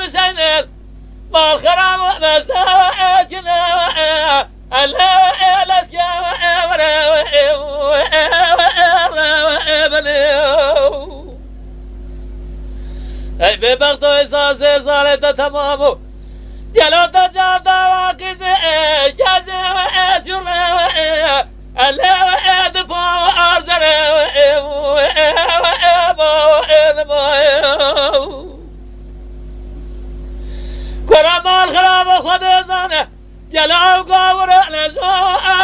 بسند ما الخرام مساوى جنا الله لسيا ای به بخت و احساس ازالت تمامو جلو تا جاب دواقی ده جازه و اجره و الله و ادفا و آزره و ابا و ادما کرمان خراب خود ازانه جلو قاور نزو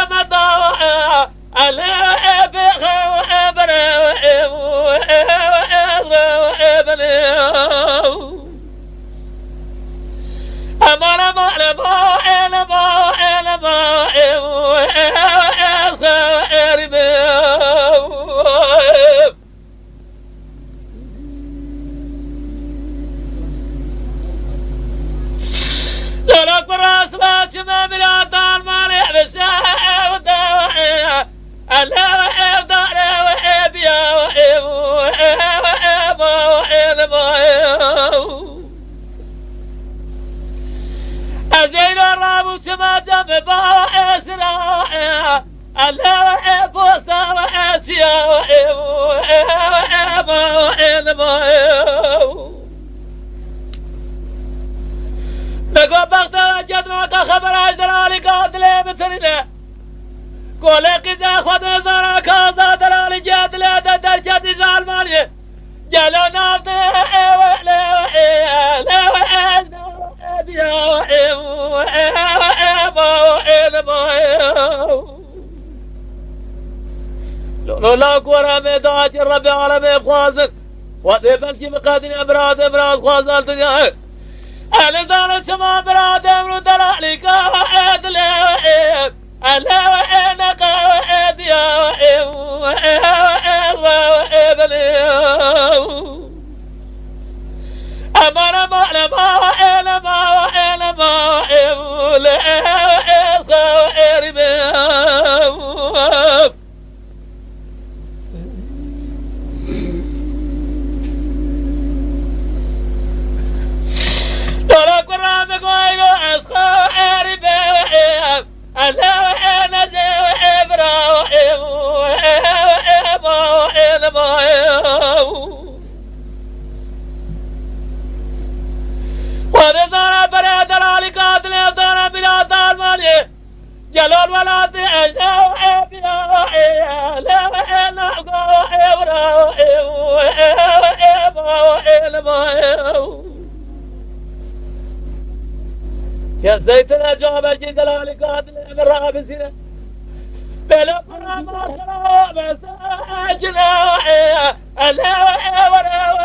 امتا و الله بخه و ابره و ازره و ابنه امان امان امان امان امان لولا براس ما شما بلادان مالي بساء ودواء الله وإبدار وإبيا أزيل الراب شما جنب باء إسراء الله وإبوسا وإسيا نقول بغدا جد ما خبر أجدرالي قاتل بسرنا قول قزا خود نظر كازا درالي جد لا در جد جال مالي جلو نافته لا قوة ميدات الرب العالمين خوازك وذي بلكي مقادين ابراد خوازال تجاه أهل دار شما براد امرو دلالي قائد لئيب ألا وإنك وإد يا وإب أمان أمان أمان أمان أمان لئيب وإرب ولا قرام قويلو أسخو أريب ألا وإن زي وإبرا وذا براد العلي قاتل يفضل بلا طالماني جلال ولاد أجدا وإبرا لا وإن أقوى وإبرا جزيتنا جواب الجيد العلي قاتل امرأة بسيرة بلا قرام أخرى مساجنا ألا وإبرا